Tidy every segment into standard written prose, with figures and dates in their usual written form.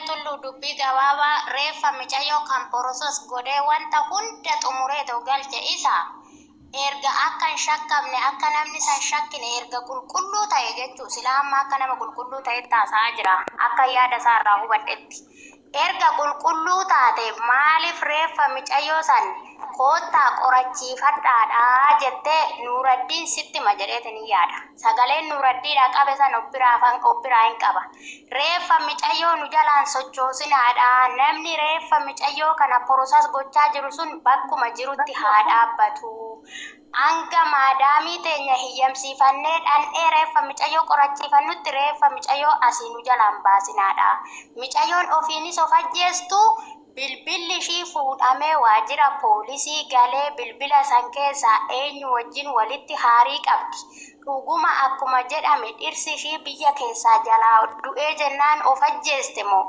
tullu dubbii gabaabaa reeffa micayyoo kan porosos godhee wanta hunda xumuree galche isa erga akka hin shakkamne akka namni san shakkine erga qulqulluu ta'e jechuu silaa amma akka nama qulqulluu ta'e taasisaa jira akka yaada isaa irraa hubadhetti erga qulqulluu taate maaliif reeffa micayyoo san koottaa qorachiifadhaadhaa jettee Nuuraddiin sitti ma jedheetiin yaada sagaleen Nuuraddiidhaa qabe san obbiraa hin qaba reeffa micayyoo nu jalaan sochoosinaadhaa namni reeffa micayyoo kana porosas gochaa jiru sun bakkuma jirutti haa dhaabbatu hanga maadaamii teenya hiyyamsiifannee dhandhee reeffa micayyoo qorachiifannutti reeffa micayyoo asii nu jalaan baasinaadha micayyoon ofiinis of ajjeestu bilbilli ishii fuudhamee waajjira poolisii galee bilbila san keessaa eenyu wajjin walitti haarii qabdi dhuguma akkuma jedhame dhirsi ishii biyya keessaa jalaa du'ee jennaan of ajjeeste moo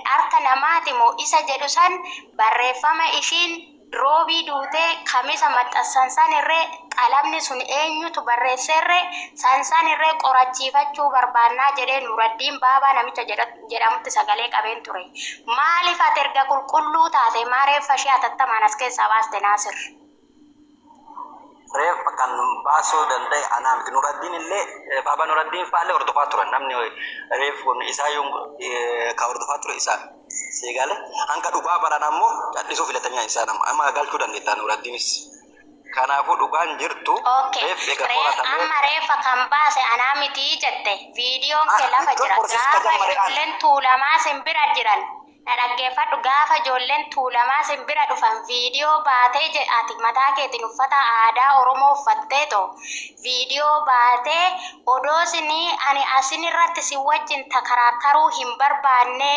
harka namaati moo isa jedhu san barreeffama ishiin roobii duutee kamisa maxxansan irree qalamni sun eenyutu barreesserree san irree qorachiifachuu barbaannaa jedhee Nuuraddiin baabaa namicha jedhamutti sagalee qabeen ture maaliif ati erga qulqulluu taate maa reeffa ishee atattamaan as keessaa baaste Naasir? Reeffa kan baasuu danda'e anaa miti Nuuraddiin illee baaba Nuuraddiin faallee hordofaa turan namni reeffa isaa yoo ka hordofaa ture isaa seegale hanqa dhugaa baran ammoo callisuu filatanii isaan amma galchuu dandeettaa Nuuraddiinis kanaafuu dhugaan jirtu amma reeffa kan baase anaa miti jette viidiyoon kee lafa jira gaafa ijoolleen tuulamaa simbira jiran na dhaggeeffadhu gaafa ijoolleen tuulamaa simbira dhufan viidiyoo baatee jedhati mataa keetiin uffata aadaa Oromoo uffatteeto viidiyoo baatee odoosinii ani asin irratti si wajjin takaraakkaruu hin barbaanne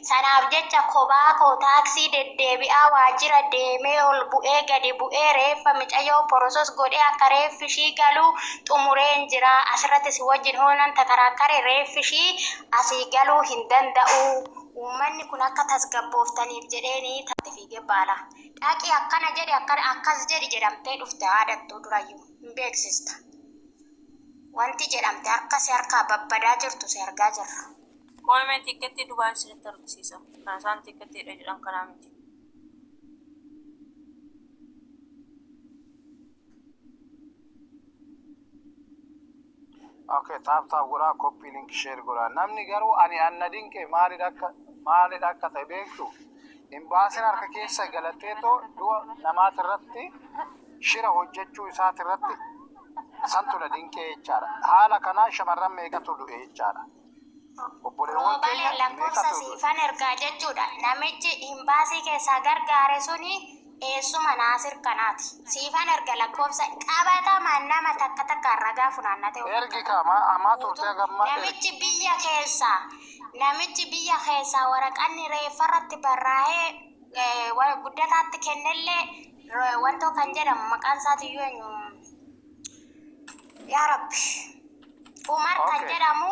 sanaaf jecha kophaa koo taaksii deddeebi'aa waajjira deemee ol bu'ee gadi bu'ee reeffa micayyoo porosos godhee akka reeffi ishii galuu xumureen jira asirratti si wajjin hoonan takaraakkare reeffi ishii asii galuu hin danda'u uummanni kun akka tasgabbooftaniif jedheeni taate fiigee baala dhaqii akkana jedhe akkas jedhi jedhamtee dhufte aadattuu durayyuu hin beeksista wanti jedhamte akkasi harkaa babbadaa jirtu si argaa jirra. Qoomee tikkeetti Dubaay isinitti argisiisa. Kan isaan tikkeettiidha jedhan kanaa miti. Okay, tap gora copy link share gora. Namni garuu ani anna dinke maali akka ta'e beektu. Imbaasiin harka keessa galateetoo du'a namaati irratti shira hojjechuu isaati irratti santu na dinke jechaadha. Haala kanaa shamarran meeqatu du'e jechaadha. Obboleewwan keenya lakkoofsa siifan ergaa jechuudha. Namichi imbaasii keessaa gargaare suni eessuma Naasir kanaati. Siifan erga lakkoofsa qabatamaan nama takka ragaa funaannate. Ergi kama amaa turte gammaa. Namichi biyya keessaa waraqanni reeffarratti barraa'ee guddataatti kennellee wantoo kan jedhamu maqaan isaatiyyuu eenyu yaa Rabbi Umar kan jedhamu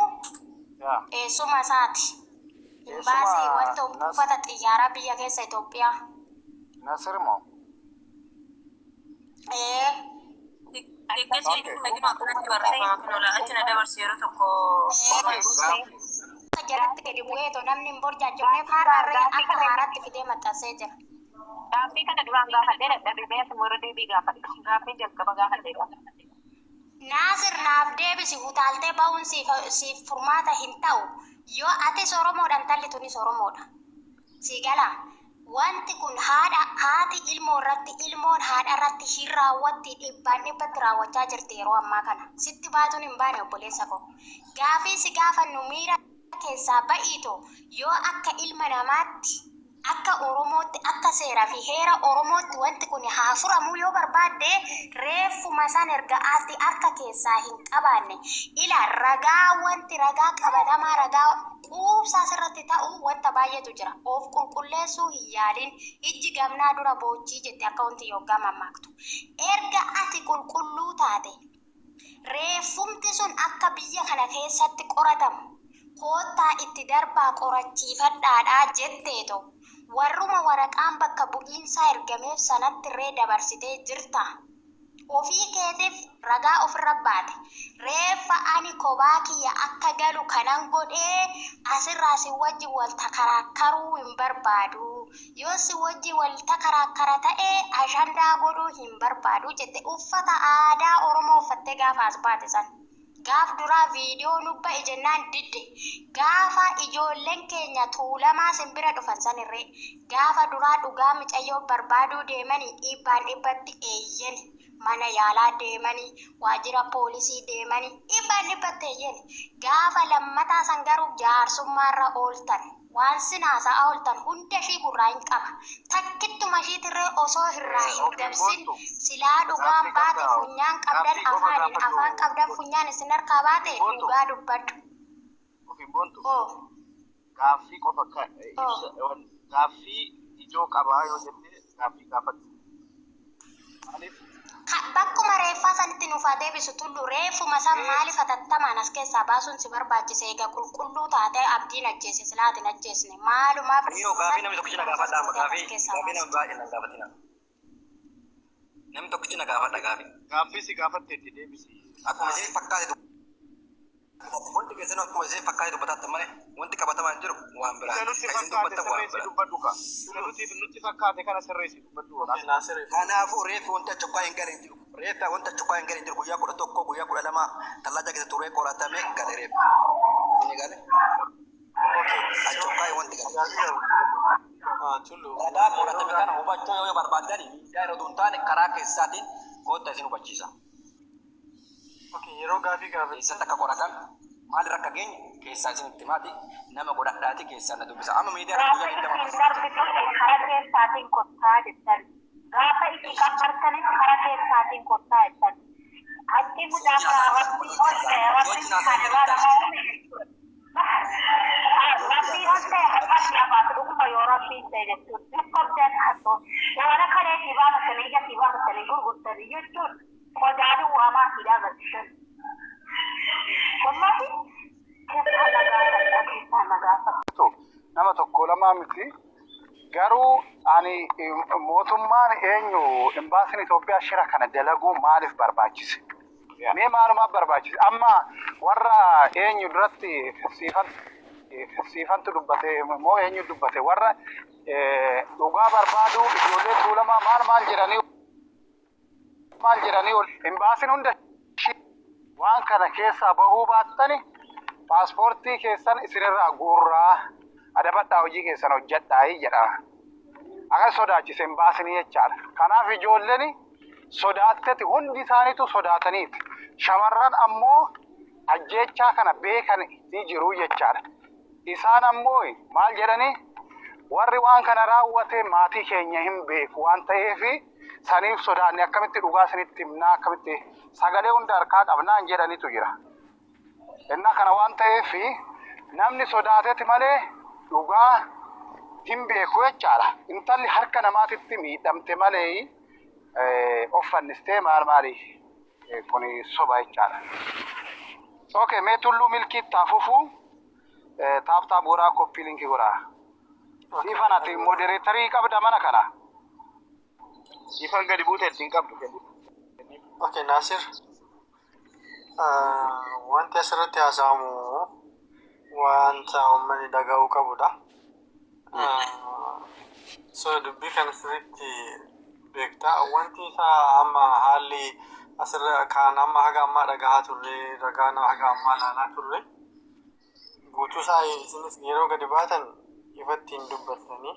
eessuma isaati. Imbaasii wantoo buufata xiyyaaraa biyya keessa Itoophiyaa. Nasir moo? Tikkeetti dhuguma akkanatti barreeffama kan oola achi na dabarsi yeroo tokko. Jalatti gadi bu'eeto namni hin borjaajjofneef haararree akka haaratti fidee maxxansee jira. Gaaffii kana duraan gaafadhee dadhabee asuma deebii gaafadha. Gaaffii jalqaba gaafadhee gaafadha. Naasir naaf deebisi utaaltee ba'uun siif furmaata hin ta'u. Yoo atis Oromoodhaan talli tunis Oromoodha. Si gala. Wanti kun haati ilmoo irratti ilmoon haadha irratti hin raawwatti dhibbatti raawwachaa jirti yeroo ammaa kana. Sitti baatuun hin baane obboleessa koo. Gaafii si gaafannu miira keessaa ba'iito yoo akka ilma namaatti akka Oromootti akka seeraa fi heera Oromootti wanti kun haa furamu yoo barbaadde reeffuma san erga ati harka keessaa hin qabaanne ila ragaa qabatamaa ragaa quubsaa sirratti ta'u wanta baay'eetu jira of qulqulleessuu hin yaadin ijji gamnaa dura boochii jette akka wanti yoggaa mammaaktu erga ati qulqulluu taate reeffumti sun akka biyya kana keessatti qoratamu koottaa itti darbaa qorachiifadhaadhaa jetteeto warruma waraqaan bakka bu'iinsaa ergameef sanatti irree dabarsitee jirta ofii keetiif ragaa ofirra baate reeffa ani kophaa kiyya akka galu kanan godhee asirraa si wajji wal takaraakkaruu hin barbaadu yoo si wajji wal takaraakkara ta'ee ashandaa godhuu hin barbaadu jette uffata aadaa Oromoo uffattee gaafa as baate san. Gaaf duraa viidiyoo nubba ijennaan didde gaafa ijoolleen keenya tuulamaa simbira dhufan sanirree gaafa duraa dhugaa micayyoo barbaaduu deemanii dhiibbaan dhibbatti eeyyen mana yaalaa deemanii waajjira poolisii deemanii dhiibbaan dhibbatti eeyyen gaafa lammataa san garuu jaarsummaarra ooltan waan sinaasaa ooltan hunda ishii gurraa hin qaba takkittuma ishiitirree osoo irraa hin dabsin silaa dhugaan baate funyaan qabdan afaaniin afaan qabdan funyaan isin harkaa baate dhugaa dubbadhu. Gaaffii qofa gaaffii ijoo qabaa yoo jette gaaffii gaafatu. Bakkuma reeffaa sanitti nuuf deebisu tullu reeffuma san maaliif hatattamaan as keessaa baasuun si barbaachise egaa qulqulluu taatee abdiin ajjeese silaatiin ajjeesne maalumaaf gaafii namni tokkichi na gaafadha gaafii nama baay'ee na gaafatina namni tokkichi na gaafadha gaafii si gaafatte itti deebisi akkuma ishee fakkaate wanti keessan akkuma ishee fakkaate dubbatatta malee wanti qabatamaan jiru waan biraa kan dubbatta waan biraa nutti fakkaate kana sirreessi dubbadhu kanaafuu reeffi wanti achokkaa hin galee jiru reeffi wanti achokkaa hin galee jiru guyyaa 11 guyyaa 12 tallaaja keessa turee qoratame galee reeffi inni galee achokkaa wanti galee Ragaa qoratame kana hubachuu yoo barbaaddan miidiyaa yeroo duuntaane karaa keessaatiin kootta isin hubachiisa. Yeroo gaafii keessatti akka qoratan maal akka geenye keessaa isin itti maati nama godhadhaati keessaa na dubbisa. Amma miidiyaa guyyaa digdama karaa keessaatiin kottaa jettan gaafa itti qabbartanis karaa keessaatiin kottaa jettan achi mucaa rabbii onte har'atti afaatu dhuguma yoo rabbiin ta'e jechuun dhiqqabdeen hattoo yoona kalee si baafatanii ija si baafatanii gurgurtanii jechuun qodaaduu waamaa si dhaabachisan. Wallahi keessaa nagaafadha. Nama tokko lamaa miti garuu ani mootummaan eenyu imbaasiin Itoophiyaa shira kana dalaguu maaliif barbaachise? Mee maalumaaf barbaachise? Amma warra eenyu duratti siifantu dubbate moo eenyu dubbate warra dhugaa barbaadu ijoollee tuulamaa maal jedhanii imbaasiin hunda waan kana keessaa bahuu baattani paaspoortii keessan isinirraa guurraa adabadhaa hojii keessan hojjedhaa jedha. Akka sodaachise imbaasiin jechaadha. Kanaaf ijoolleen sodaatteeti hundi isaaniitu sodaataniiti. Shamarran ammoo ajjeechaa kana beekan ni jiru jechaadha. Isaan ammoo maal jedhanii warri waan kana raawwate maatii keenya hin beeku waan ta'eef saniif sodaanne akkamitti dhugaa isinitti himnaa akkamitti sagalee hunda harkaa qabnaan jedhanitu jira. Inna kana waan ta'eef namni sodaateeti malee dhugaa hin beeku jechaadha. Intalli harka namaatitti miidhamte malee of fannistee maali kuni soba jechaadha. Okay, mee tulluu milkii taafufu taaftaa bu'uuraa koppii linkii godhaa. Siifan ati modereetarii qabda mana kana. Siifan gadi buute ittiin qabdu gadi. Okay, Nasir. Wanti asirratti haasa'amu wanta uummanni dhaga'uu qabudha. So dubbii kana sirriitti beektaa. Wanti isaa amma haalli asirra kaan amma haga ammaa dhagahaa turre ragaa haga ammaa ilaalaa turre. Guutuu isaa isinis yeroo gadi baatan ifatti hin dubbatanii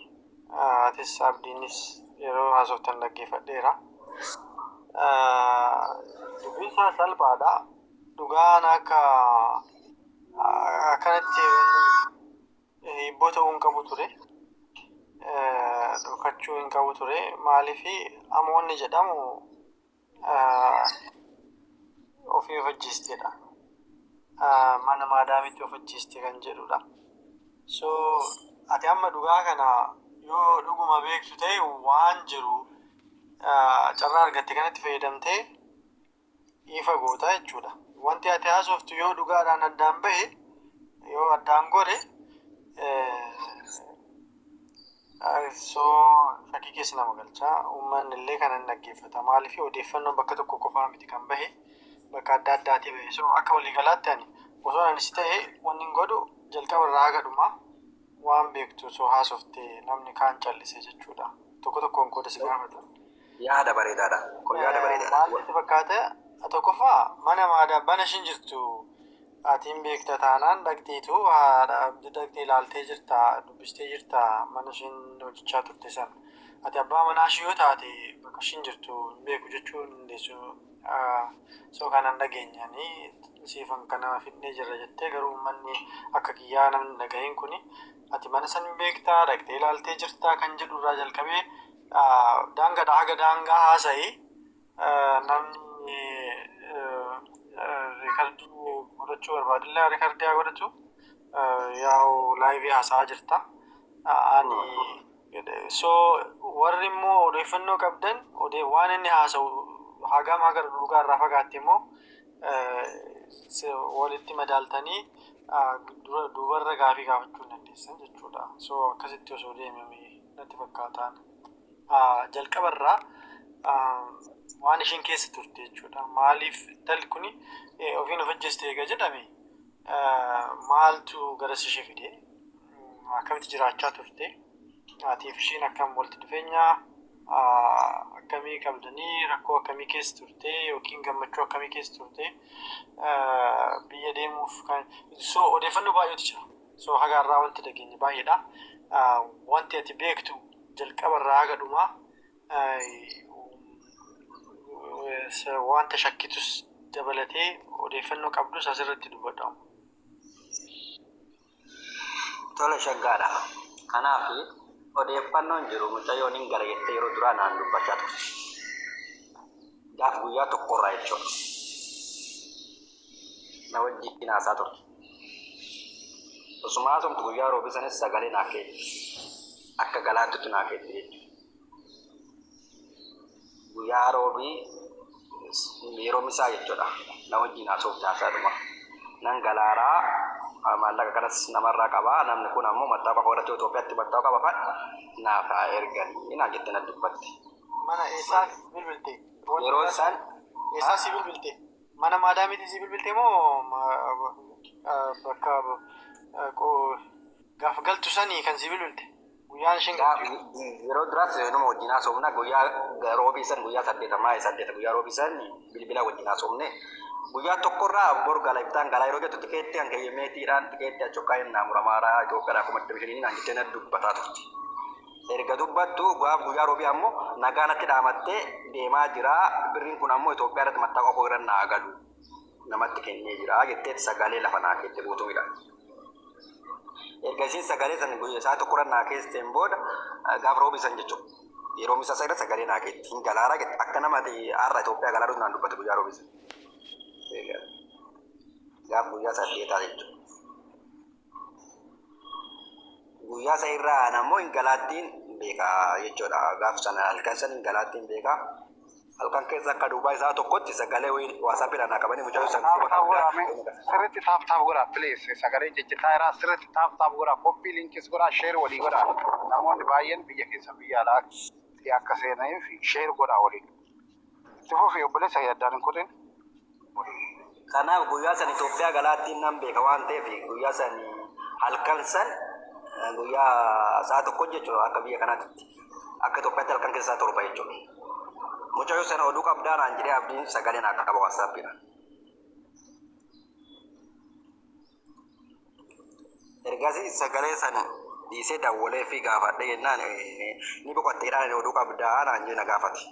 atis abdiinis yeroo haasoftan dhaggeeffadheera. Dubbiin isaa salphaadha. Dhugaan akkanatti hibboo ta'uu hin qabu ture. Dhokachuu hin qabu ture. Maaliifi amoonni jedhamu ofii hojjiisteedha. Mana maadaamitti of hojjiiste kan jedhudha. So ati amma dhugaa kana yoo dhuguma beektu ta'e waan jiru carraa argatte kanatti fayyadamtee ifa goota jechuudha. Wanti ati haasoftu yoo dhugaadhaan addaan bahe yoo addaan gore so shakkii keessa nama galchaa. Uummanni illee kana hin dhaggeeffata. Maaliif odeeffannoon bakka tokko qofaa miti kan bahe bakka adda addaati bahe. So akka waliigalaatti ani osoo anis ta'e wanni hin godhu jalqaba irraa haga dhumaa waan beektu osoo haasoftee namni kaan callise jechuudha. Tokko tokkoon qooda si gaafata. Yaada bareedaadha. Kun yaada bareedaadha. Maaltu fakkaata? Tokkoffaa mana maadaa bana ishiin jirtu atiin beekta taanaan dhaqxeetu dhaqxee ilaaltee jirta dubbistee jirta mana ishiin hojjechaa turte san. Ati abbaa manaa ishii yoo taate bakka ishiin jirtu hin beeku jechuu hin dandeessu. So kanan dhageenyanii siifan kana fidnee jirra jettee garuu uummanni akka kiyyaa namni dhagahin kuni ati mana san hin beektaa dhaqxee ilaaltee jirta kan jedhu irraa jalqabee daangaadhaa haga daangaa haasa'ii namni riikardii godhachuu barbaadillee riikardii haa godhatu yaa'u laayivii haasa'aa jirta. So warri immoo odeeffannoo qabdan waan inni haasa'u hagam haga dhugaa irraa fagaatte immoo walitti madaaltanii duubarra gaafii gaafachuu hin dandeessan jechuudha. So akkasitti osoo deemame natti fakkaataan jalqabarraa waan ishiin keessa turte jechuudha. Maaliif talli kuni ofiin of ajjeeste eega jedhame maaltu garas ishee fide akkamitti jiraachaa turte atiif ishiin akkam walitti dhufeenya akkamii qabdanii rakkoo akkamii keessa turte yookiin gammachuu akkamii keessa turte biyya deemuuf kan so odeeffannoo baay'eetu jira. So hagaarraa wanti dhageenye baay'eedha. Wanti ati beektu jalqabarraa haga dhumaa wanta shakkitus dabalatee odeeffannoo qabdus asirratti dubbadhamu. Tole shaggaadha. Kanaaf odeeffannoon jiru mucayyoon hin gara jettee yeroo duraa naan dubbachaa turte. Gaaf guyyaa tokkorraa jechuudha. Na wajjin haasaa turte. Osuma haasomtu guyyaa roobii sanis sagalee naa keetti. Akka galaantutti naa keetti jechuudha. Guyyaa roobii yeroo misaa jechuudha. Na wajjin haasofte haasaadhuma. Nan galaaraa maallaqa kanas namarraa qabaa namni kun ammoo mattaaqa godhatee Itoophiyaatti mattaaqa qaba naaf ergan inaan jettee na dubbatte. Mana eessaa bilbilte? Yeroo isaan eessaa si bilbilte? Mana maadaamiitii si bilbilte moo bakka gaafa galtu sanii kan si bilbilte? Guyyaan ishiin yeroo duraas nama wajjin haasofna guyyaa roobii san guyyaa 8 guyyaa roobii san bilbila wajjin haasofne. Guyyaa tokkorraa borga laiftaan galaa yeroo jettu tikeetti hanga meetiidhaan tikeetti achokkaa hin naamuramaadhaa Itoophiyaadhaa kuma diviishiniin naan jettee na dubbataa turte. Erga dubbattu guyyaa roobii ammoo nagaa natti dhaamattee deemaa jira birriin kun ammoo Itoophiyaadhaatti mattaaqa koo irra naa galu namatti kennee jira jettee sagalee lafa naa keette guutuudha. Erga isiin sagalee san guyyaa isaa tokkorra naa keesseen booda gaaf roobii san jechuudha. Yeroo misaa isaa sagalee naa keetti hin galaaraa jette akka nama har'a Itoophiyaa galaaruus naan dubbate guyyaa roobii san. Gaaf guyyaa 8 jechuudha. Guyyaa isa irraa nammoo hin galaattiin beekaa jechuudha. Gaaf sana halkan san hin galaattiin beekaa. Halkan keessa akka duubaa isaa tokkotti sagalee waasaappiidhaan naa qabanii mucayyoo san sirriitti taaf godhaa please sagalee jeccitaa irraa sirriitti taaf godhaa koppii linkis godhaa sheer walii godhaa namoonni baay'een biyya keessa biyya alaa akka seenaniif sheer godhaa walii. Itti fufii obboleessa yaadaan hin kutin. Kanaaf guyyaa san Itoophiyaa galaattiin nan beeka waan ta'eef guyyaa san halkan san guyyaa saa tokko jechuudha akka biyya kanaatti akka Itoophiyaatti halkan keessa 7 jechuudha. Mucayyoo sana oduu qabdaa naan jedhee abdiin sagalee naa qaba waasaappiidhaan. Ergasii sagalee sana dhiisee dawwalee fi gaafadhe jennaan ni boqotteedhaan oduu qabdaa naan jedhe na gaafate.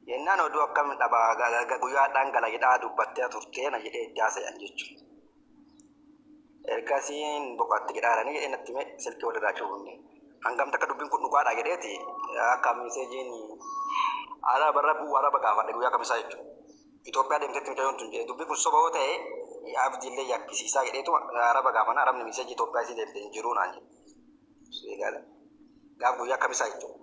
Yennaan oduu akkam dhabaa guyyaadhaan galaayidhaa dubbattee turtee na jedhee itti haasa'an jechuudha. Ergasiin boqotte jedhaadhanii jedhee natti mee silkii walirraa cuubne. Hangam takka dubbiin kun dhugaadha jedheeti akka miseejiin araba gaafadhe guyyaa kamisaa jechuudha. Itoophiyaa deemtetti mucayyoon tun jedhe dubbiin kun soba yoo ta'e abdiillee yakkisiisaa jedheetu araba gaafana arabni miseejii Itoophiyaa isii deemte hin jiruu naan jedhe. Gaaf guyyaa kamisaa jechuudha.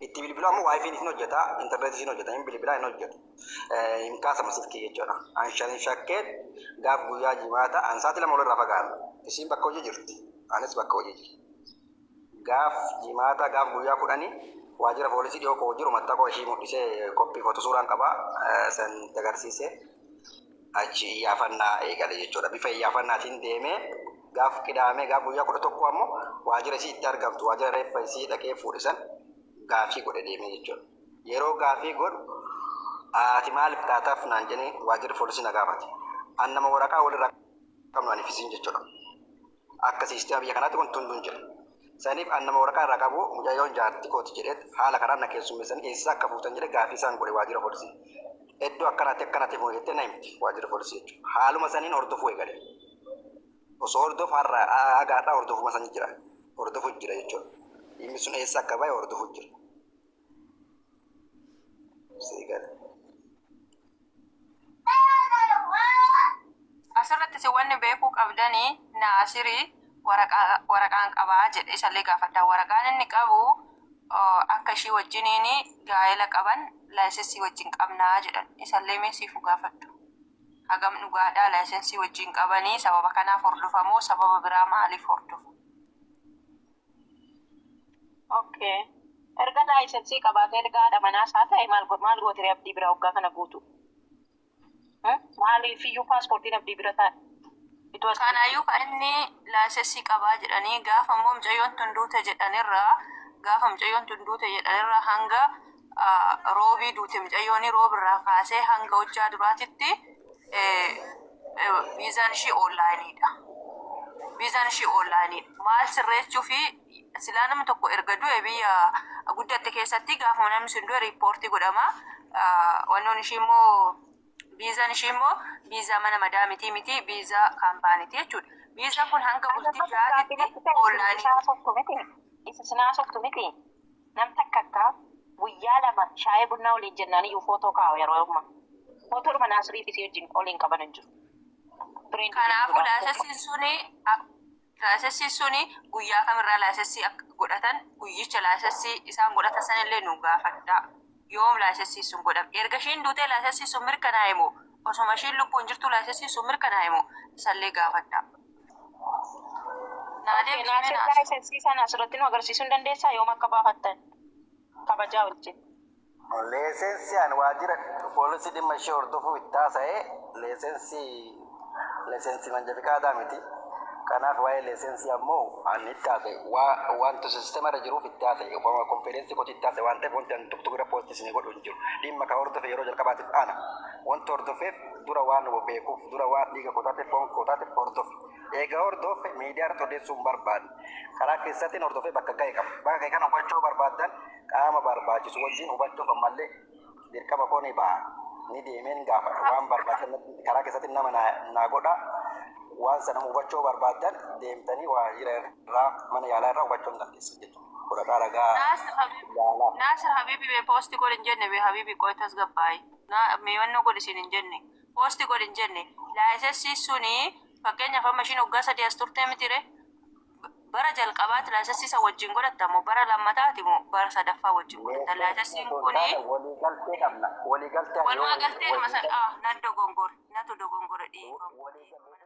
Itti bilbila ammoo waayifiin isin hojjeta intarneetii isin hojjeta hin bilbilaa hin hojjetu hin kaasama silkii jechuudha. Anshan shakkeen gaaf guyyaa jimaata ansaati lama walirraa fagaata isin bakka hojii jirti anis bakka hojii jira. Gaaf jimaata gaaf guyyaa 10 waajjira poolisii dhiyoo koo jiru mataa koo ishii mul'isee koppii foto suuraan qabaa san agarsiisee achi iyyaafannaa eegale jechuudha. Bifa iyyaafannaatiin deemee gaaf qidaamee gaaf guyyaa 11 ammoo waajjira isii itti argamtu waajjira reeffa isii dhaqee fuudhisan gaafii godhe deemee jechuudha. Yeroo gaafii godhu ati maaliif taataaf naan jedhee waajjira poolisii na gaafate. An nama waraqaa walirraa qabnu ani fisiin jechuudha. Akka siistima biyya kanaatti kun tunduun jira. Saniif an nama waraqaa irraa qabu mucayyoon jaarti kooti jedhee haala karaan na keessummeessan eessa akka fuutan jedhee gaafii isaan godhe waajjira poolisii. Iddoo akkanatti fuudhe jettee na himti waajjira poolisii jechuudha. Haaluma saniin hordofuu eegale. Osoo hordofu har'a agaadhaa hordofuma san jira. Hordofu jira jechuudha. Dhimmi sun eessa akka bahe hordofu jira. Seegale. Asirratti si wanni beekuu qabdanii Naasirii waraqaan qabaa jedhe isallee gaafadha. Waraqaan inni qabu akka ishii wajjiniin gaa'ela qaban laayisensii wajjin qabnaa jedhan isallee meesiifu gaafadhu. Hagam dhugaadhaa laayisensii wajjin qabanii sababa kanaaf hordofamoo sababa biraa maaliif hordofu? Okay. Erga laayisensii qabaatee ergaadha manaas haa ta'e maal gootiree abdii biraa waggaa kana guutu? Maaliif iyyuu paaspoortiin abdii bira taa'e? Kanaayyuu kan inni laayisensii qabaa jedhanii gaafa immoo mucayyoon tunduute jedhanirraa hanga roobii duute mucayyoon roobirraa kaasee hanga hojjaa duraatitti viizaan ishii onlaayiniidha. Maal sirreechuu fi silaa namni tokko erga du'e biyya guddatte keessatti gaafa namni sun du'e riippoortii godhama. Wannoon ishii immoo viizaan ishii immoo viizaa mana madaamitii miti viizaa kaampaaniiti jechuudha. Viizaan kun hanga bultii jaatitti onlaayinii. Isa sinaasoftu miti. Nam takka guyyaa lama shaayii bunnaa waliin jennaan iyyuu footoo kaa'u yeroo ammaa. Footoo dhuma Naasirii fi wajjin waliin qaban hin jiru. Kanaafuu laayisensii suni guyyaa kamirraa laayisensii godhatan guyyicha laayisensii isaan godhatan sanillee nu gaafadha. Yoom laayisensii sun godhame? Erga ishiin duutee laayisensii sun mirkanaa'e moo osoma ishiin lubbuun jirtu laayisensii sun mirkanaa'e moo isallee gaafadha. Laayisensii sana asirratti nu agarsiisuu hin dandeessaa yoom akka baafattan? Kabajaa wajjin. Leesensiyaan waajjira poolisii dhimma ishee hordofuu itti haasa'ee leesensii manjafikaadhaa miti. Kanaaf waa'ee leesensii ammoo ani itti haasa'e wanti sisteema irra jiruuf itti haasa'e konfereensii kooti itti haasa'e waan ta'eef wanti ani tokko bira poostisni godhu hin jiru. Dhimma kan hordofe yeroo jalqabaatiif ana. Wanti hordofeef dura waan beekuuf dura waan dhiiga kotaateef foon kotaateef hordofe. Egaa hordofe miidiyaa irratti odeessuu hin barbaadne. Karaa keessattiin hordofee bakka ga'e qaba. Bakka ga'e kana hubachuu barbaadan qaama barbaachisu wajjin hubachuuf ammallee dirqama koo ni ba'a. Ni deemeen gaafa waan barbaadan karaa keessatti nama naa godha. Waan sana hubachuu barbaadan deemtanii waajjira irraa mana yaalaa irraa hubachuu hin dandeessu jechuudha. Kudha ragaa yaalaa. Naasir Habibi poosti godhi hin jenne Habibi qo'atas gabbaayi. Meewwannoo godhi siin hin jenne. Poosti godhi hin jenne. Laayisensii suni fakkeenyaaf amma ishiin waggaa 3 as turtee mitire bara jalqabaatti laayisensii isa wajjin godhattamu bara lammataati moo bara sadaffaa wajjin godhatta laayisensiin kuni waliigaltee qabna. Waliigaltee walumaa galtee natu dogongore dhiifama.